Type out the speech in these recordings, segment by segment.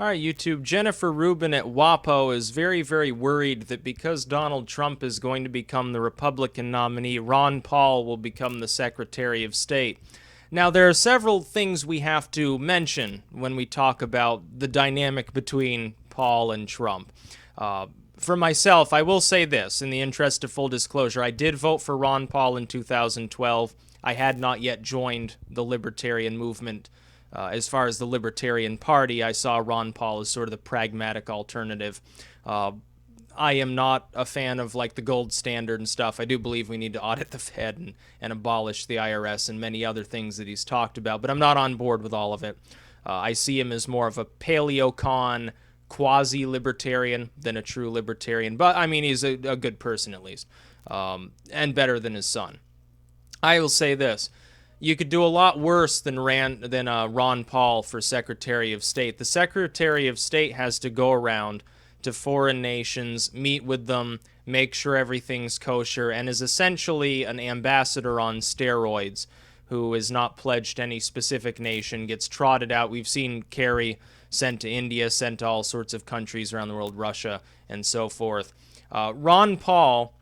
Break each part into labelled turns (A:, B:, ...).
A: All right, YouTube. Jennifer Rubin at WAPO is very, very worried that because Donald Trump is going to become the Republican nominee, Ron Paul will become the Secretary of State. Now, there are several things we have to mention when we talk about the dynamic between Paul and Trump. For myself, I will say this, in the interest of full disclosure, I did vote for Ron Paul in 2012. I had not yet joined the libertarian movement. As far as the Libertarian Party, I saw Ron Paul as sort of the pragmatic alternative. I am not a fan of like the gold standard and stuff. I do believe we need to audit the Fed and abolish the IRS and many other things that he's talked about, but I'm not on board with all of it. I see him as more of a paleocon, quasi-libertarian than a true libertarian, but I mean, he's a good person at least, and better than his son. I will say this. You could do a lot worse than Ron Paul for Secretary of State. The Secretary of State has to go around to foreign nations, meet with them, make sure everything's kosher, and is essentially an ambassador on steroids who is not pledged to any specific nation, gets trotted out. We've seen Kerry sent to India, sent to all sorts of countries around the world, Russia, and so forth. Ron Paul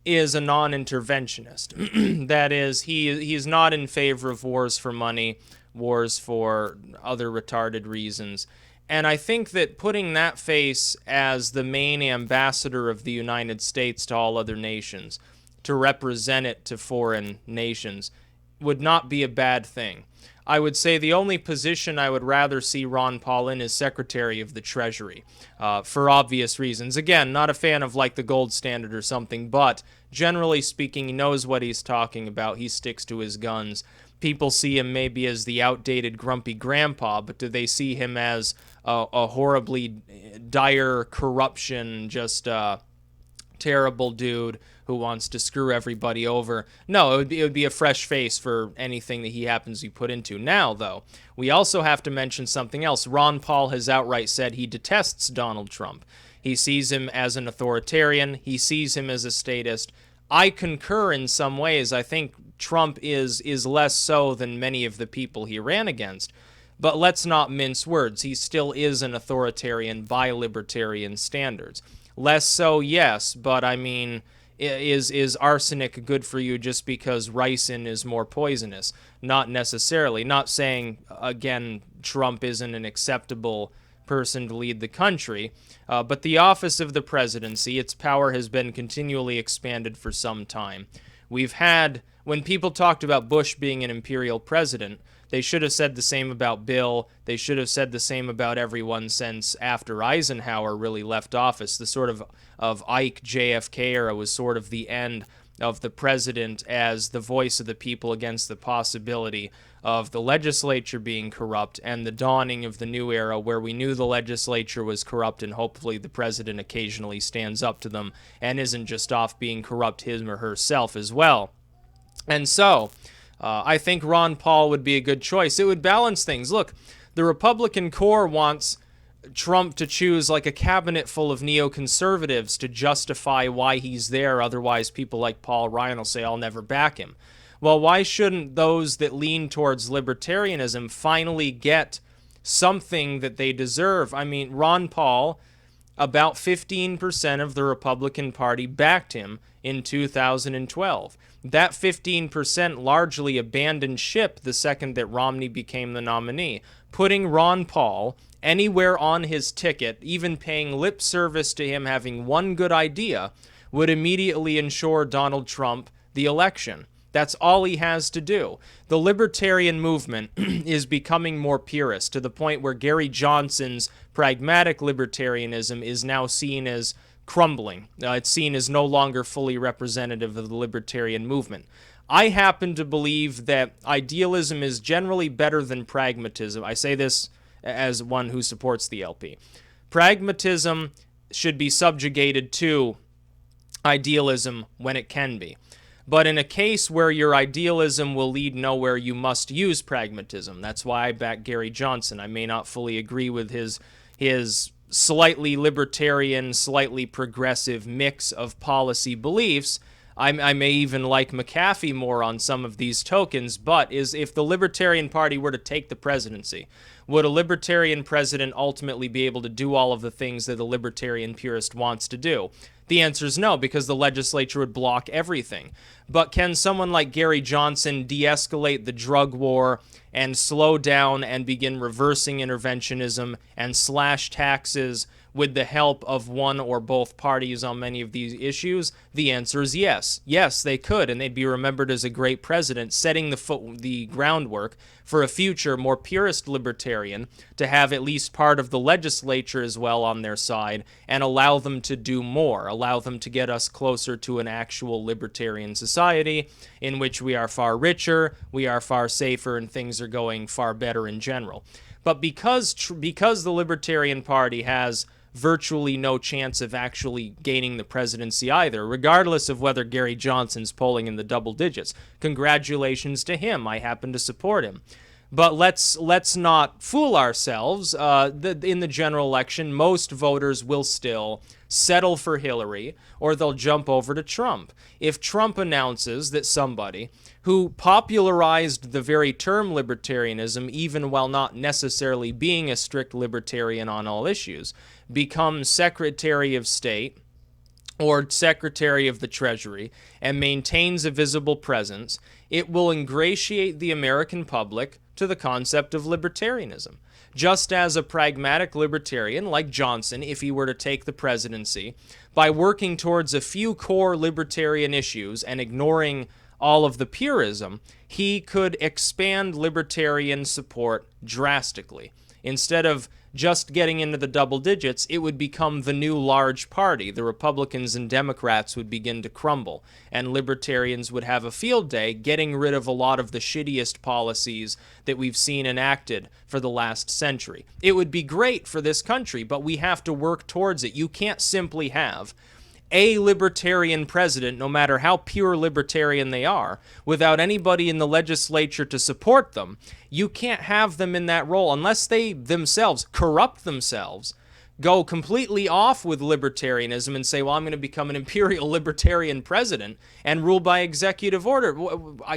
A: is a non-interventionist. That is, he is not in favor of wars for money, wars for other retarded reasons. And I think that putting that face as the main ambassador of the United States to all other nations, to represent it to foreign nations, would not be a bad thing. I would say the only position I would rather see Ron Paul in is Secretary of the Treasury, for obvious reasons. Again, not a fan of like the gold standard or something, but generally speaking, he knows what he's talking about. He sticks to his guns. People see him maybe as the outdated grumpy grandpa, but do they see him as a horribly dire corruption, just terrible dude who wants to screw everybody over? No, it would be a fresh face for anything that he happens to be put into. Now, though, we also have to mention something else. Ron Paul has outright said he detests Donald Trump. He sees him as an authoritarian. He sees him as a statist. I concur in some ways. I think Trump is less so than many of the people he ran against. But let's not mince words. He still is an authoritarian by libertarian standards. Less so, yes, but I mean, is arsenic good for you just because ricin is more poisonous? Not necessarily. Not saying, again, Trump isn't an acceptable person to lead the country, but the office of the presidency, its power has been continually expanded for some time. We've had, when people talked about Bush being an imperial president, they should have said the same about Bill. They should have said the same about everyone since after Eisenhower really left office. The sort of Ike JFK era was sort of the end of the president as the voice of the people against the possibility of the legislature being corrupt, and the dawning of the new era where we knew the legislature was corrupt and hopefully the president occasionally stands up to them and isn't just off being corrupt him or herself as well. And so I think Ron Paul would be a good choice. It would balance things. Look, the Republican core wants Trump to choose like a cabinet full of neoconservatives to justify why he's there. Otherwise, people like Paul Ryan will say, I'll never back him. Well, why shouldn't those that lean towards libertarianism finally get something that they deserve? I mean, Ron Paul, about 15% of the Republican Party backed him in 2012. That 15% largely abandoned ship the second that Romney became the nominee. Putting Ron Paul anywhere on his ticket, even paying lip service to him having one good idea, would immediately ensure Donald Trump the election. That's all he has to do. The libertarian movement is becoming more purist to the point where Gary Johnson's pragmatic libertarianism is now seen as crumbling. It's seen as no longer fully representative of the libertarian movement. I happen to believe that idealism is generally better than pragmatism. I say this as one who supports the LP. Pragmatism should be subjugated to idealism when it can be. But in a case where your idealism will lead nowhere, you must use pragmatism. That's why I back Gary Johnson. I may not fully agree with his slightly libertarian, slightly progressive mix of policy beliefs, I may even like McAfee more on some of these tokens, but is if the Libertarian Party were to take the presidency, would a Libertarian president ultimately be able to do all of the things that a Libertarian purist wants to do? The answer is no, because the legislature would block everything. But can someone like Gary Johnson de-escalate the drug war and slow down and begin reversing interventionism and slash taxes with the help of one or both parties on many of these issues? The answer is yes. Yes, they could, and they'd be remembered as a great president, setting the groundwork for a future more purist libertarian to have at least part of the legislature as well on their side and allow them to do more, allow them to get us closer to an actual libertarian society in which we are far richer, we are far safer, and things are going far better in general. But because the Libertarian Party has virtually no chance of actually gaining the presidency either, regardless of whether Gary Johnson's polling in the double digits. Congratulations to him. I happen to support him. But let's not fool ourselves. In the general election, most voters will still settle for Hillary, or they'll jump over to Trump. If Trump announces that somebody who popularized the very term libertarianism, even while not necessarily being a strict libertarian on all issues, becomes Secretary of State or Secretary of the Treasury and maintains a visible presence, it will ingratiate the American public to the concept of libertarianism. Just as a pragmatic libertarian like Johnson, if he were to take the presidency, by working towards a few core libertarian issues and ignoring all of the purism, he could expand libertarian support drastically. Instead of just getting into the double digits, it would become the new large party. The Republicans and Democrats would begin to crumble, and libertarians would have a field day getting rid of a lot of the shittiest policies that we've seen enacted for the last century. It would be great for this country, but we have to work towards it. You can't simply have a libertarian president, no matter how pure libertarian they are, without anybody in the legislature to support them. You can't have them in that role unless they themselves corrupt themselves, go completely off with libertarianism and say, well, I'm going to become an imperial libertarian president and rule by executive order.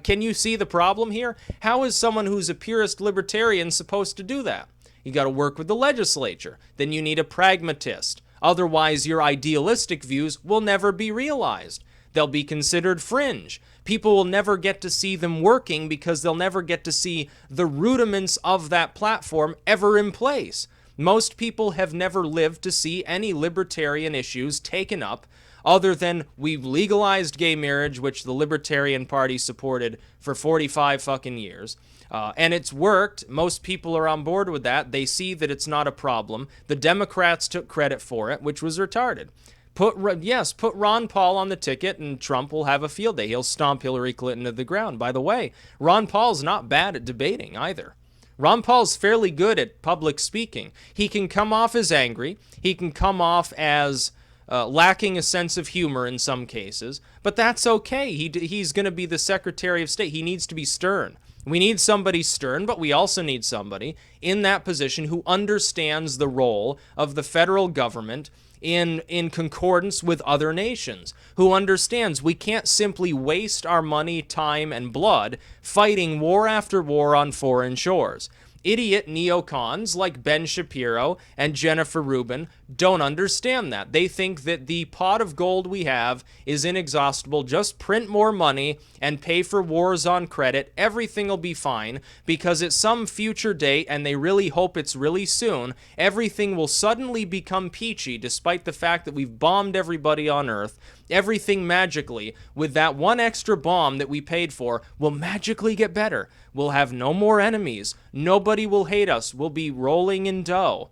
A: Can you see the problem here? How is someone who's a purist libertarian supposed to do that? You got to work with the legislature. Then you need a pragmatist. Otherwise, your idealistic views will never be realized. They'll be considered fringe. People will never get to see them working because they'll never get to see the rudiments of that platform ever in place. Most people have never lived to see any libertarian issues taken up other than we've legalized gay marriage, which the Libertarian Party supported for 45 fucking years. And it's worked. Most people are on board with that. They see that it's not a problem. The Democrats took credit for it, which was retarded. Put Ron Paul on the ticket and Trump will have a field day. He'll stomp Hillary Clinton to the ground. By the way, Ron Paul's not bad at debating either. Ron Paul's fairly good at public speaking. He can come off as angry. He can come off as lacking a sense of humor in some cases. But that's okay. He's going to be the Secretary of State. He needs to be stern. We need somebody stern, but we also need somebody in that position who understands the role of the federal government in concordance with other nations, who understands we can't simply waste our money, time, and blood fighting war after war on foreign shores. Idiot neocons like Ben Shapiro and Jennifer Rubin don't understand that. They think that the pot of gold we have is inexhaustible. Just print more money and pay for wars on credit. Everything will be fine because at some future date, and they really hope it's really soon, everything will suddenly become peachy despite the fact that we've bombed everybody on Earth. Everything magically, with that one extra bomb that we paid for, will magically get better. We'll have no more enemies. Nobody will hate us. We'll be rolling in dough.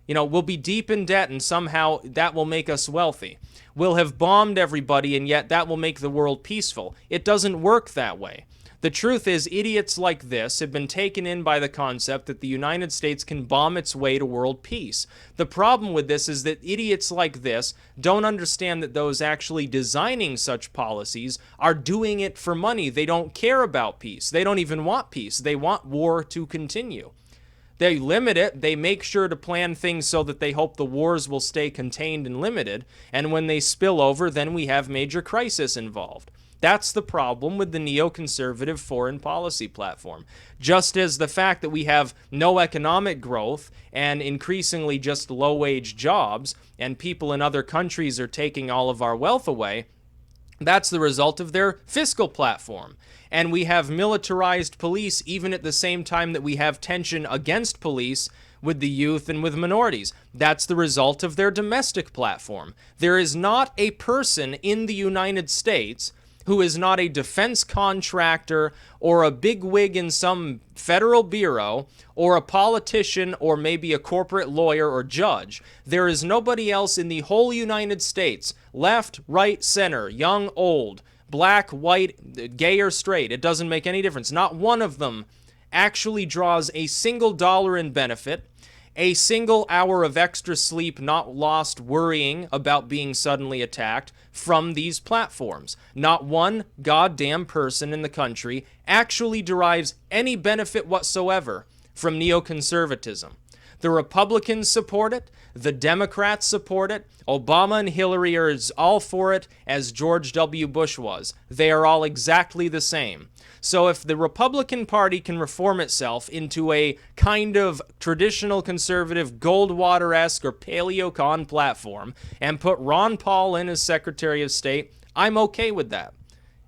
A: We'll be deep in debt, and somehow that will make us wealthy. We'll have bombed everybody, and yet that will make the world peaceful. It doesn't work that way. The truth is, idiots like this have been taken in by the concept that the United States can bomb its way to world peace. The problem with this is that idiots like this don't understand that those actually designing such policies are doing it for money. They don't care about peace. They don't even want peace. They want war to continue. They limit it. They make sure to plan things so that they hope the wars will stay contained and limited. And when they spill over, then we have major crisis involved. That's the problem with the neoconservative foreign policy platform. Just as the fact that we have no economic growth and increasingly just low-wage jobs, and people in other countries are taking all of our wealth away, that's the result of their fiscal platform. And we have militarized police even at the same time that we have tension against police with the youth and with minorities. That's the result of their domestic platform. There is not a person in the United States who is not a defense contractor or a bigwig in some federal bureau or a politician or maybe a corporate lawyer or judge. There is nobody else in the whole United States, left, right, center, young, old, black, white, gay or straight, it doesn't make any difference. Not one of them actually draws a single dollar in benefit, a single hour of extra sleep not lost worrying about being suddenly attacked from these platforms. Not one goddamn person in the country actually derives any benefit whatsoever from neoconservatism. The Republicans support it. The Democrats support it. Obama and Hillary are all for it as George W. Bush was. They are all exactly the same. So if the Republican Party can reform itself into a kind of traditional conservative Goldwater-esque or Paleo-con platform and put Ron Paul in as Secretary of State, I'm okay with that.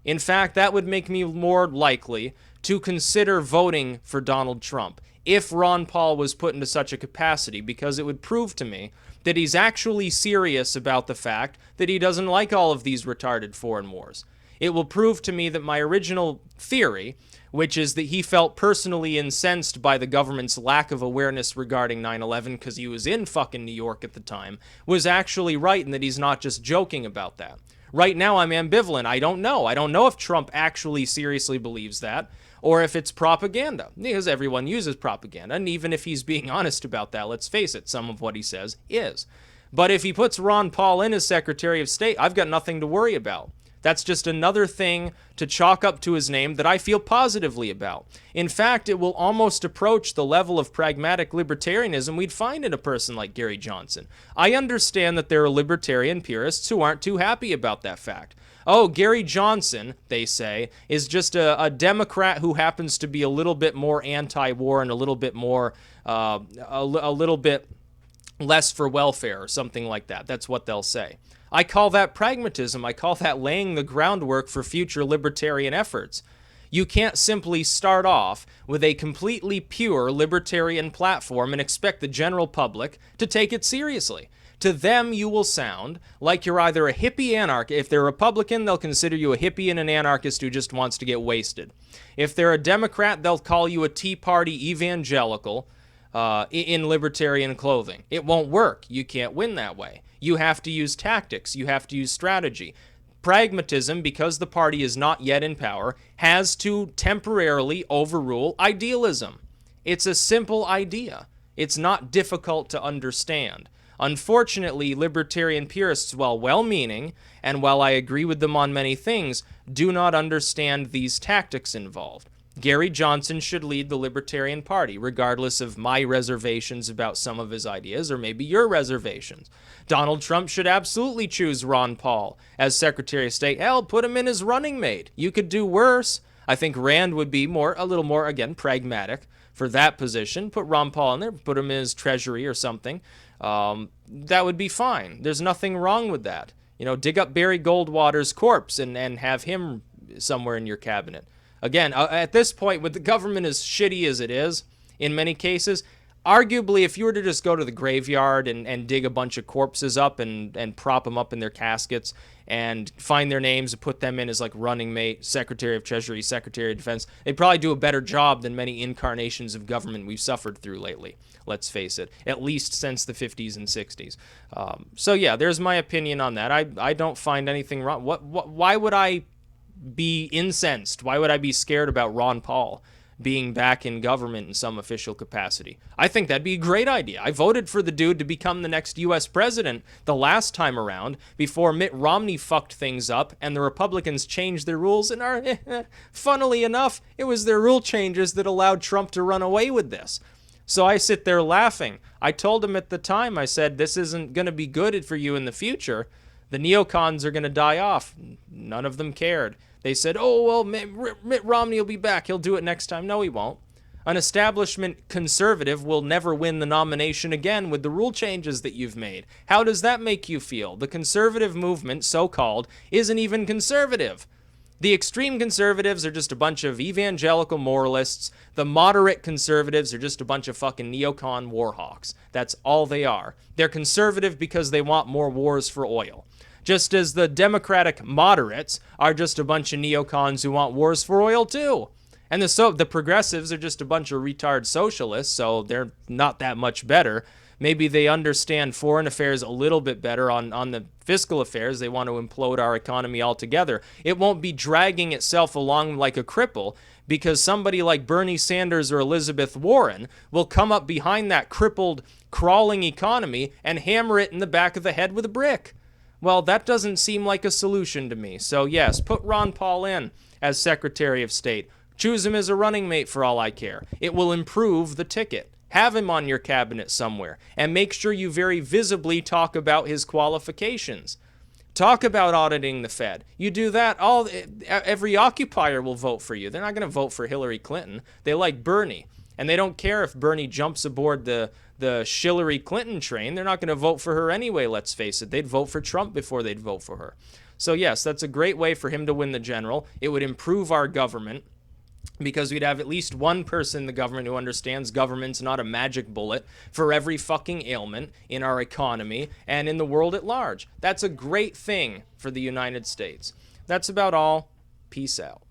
A: In fact, that would make me more likely to consider voting for Donald Trump if Ron Paul was put into such a capacity, because it would prove to me that he's actually serious about the fact that he doesn't like all of these retarded foreign wars. It will prove to me that my original theory, which is that he felt personally incensed by the government's lack of awareness regarding 9/11 because he was in fucking New York at the time, was actually right, and that he's not just joking about that. Right now, I'm ambivalent. I don't know. I don't know if Trump actually seriously believes that, or if it's propaganda, because everyone uses propaganda, and even if he's being honest about that, let's face it, some of what he says is. But if he puts Ron Paul in as Secretary of State, I've got nothing to worry about. That's just another thing to chalk up to his name that I feel positively about. In fact, it will almost approach the level of pragmatic libertarianism we'd find in a person like Gary Johnson. I understand that there are libertarian purists who aren't too happy about that fact. Oh, Gary Johnson, they say, is just a Democrat who happens to be a little bit more anti-war and a little bit more, a little bit less for welfare or something like that. That's what they'll say. I call that pragmatism. I call that laying the groundwork for future libertarian efforts. You can't simply start off with a completely pure libertarian platform and expect the general public to take it seriously. To them, you will sound like you're either a hippie anarchist. If they're Republican, they'll consider you a hippie and an anarchist who just wants to get wasted. If they're a Democrat, they'll call you a Tea Party evangelical in libertarian clothing. It won't work. You can't win that way. You have to use tactics. You have to use strategy. Pragmatism, because the party is not yet in power, has to temporarily overrule idealism. It's a simple idea. It's not difficult to understand. Unfortunately, libertarian purists, while well-meaning, and while I agree with them on many things, do not understand these tactics involved. Gary Johnson should lead the Libertarian Party, regardless of my reservations about some of his ideas, or maybe your reservations. Donald Trump should absolutely choose Ron Paul as Secretary of State. Hell, put him in as running mate. You could do worse. I think Rand would be a little more, again, pragmatic for that position. Put Ron Paul in there, put him in his treasury or something. That would be fine. There's nothing wrong with that. You know, dig up Barry Goldwater's corpse and have him somewhere in your cabinet. Again, at this point, with the government as shitty as it is, in many cases, arguably, if you were to just go to the graveyard and dig a bunch of corpses up and prop them up in their caskets and find their names and put them in as like running mate, Secretary of Treasury, Secretary of Defense, they'd probably do a better job than many incarnations of government we've suffered through lately. Let's face it, at least since the 50s and 60s. So yeah, there's my opinion on that. I don't find anything wrong. Why would I be incensed? Why would I be scared about Ron Paul being back in government in some official capacity? I think that'd be a great idea. I voted for the dude to become the next U.S. president the last time around before Mitt Romney fucked things up and the Republicans changed their rules. And funnily enough, it was their rule changes that allowed Trump to run away with this. So I sit there laughing. I told him at the time, I said, this isn't going to be good for you in the future. The neocons are going to die off. None of them cared. They said, oh, well, Mitt Romney will be back. He'll do it next time. No, he won't. An establishment conservative will never win the nomination again with the rule changes that you've made. How does that make you feel? The conservative movement, so-called, isn't even conservative. The extreme conservatives are just a bunch of evangelical moralists. The moderate conservatives are just a bunch of fucking neocon warhawks. That's all they are. They're conservative because they want more wars for oil. Just as the Democratic moderates are just a bunch of neocons who want wars for oil too. And the progressives are just a bunch of retard socialists, so they're not that much better. Maybe they understand foreign affairs a little bit better on the fiscal affairs. They want to implode our economy altogether. It won't be dragging itself along like a cripple because somebody like Bernie Sanders or Elizabeth Warren will come up behind that crippled, crawling economy and hammer it in the back of the head with a brick. Well, that doesn't seem like a solution to me. So yes, put Ron Paul in as Secretary of State. Choose him as a running mate for all I care. It will improve the ticket. Have him on your cabinet somewhere, and make sure you very visibly talk about his qualifications. Talk about auditing the Fed. You do that, every occupier will vote for you. They're not going to vote for Hillary Clinton. They like Bernie, and they don't care if Bernie jumps aboard the Hillary Clinton train. They're not going to vote for her anyway, let's face it. They'd vote for Trump before they'd vote for her. So yes, that's a great way for him to win the general. It would improve our government, because we'd have at least one person in the government who understands government's not a magic bullet for every fucking ailment in our economy and in the world at large. That's a great thing for the United States. That's about all. Peace out.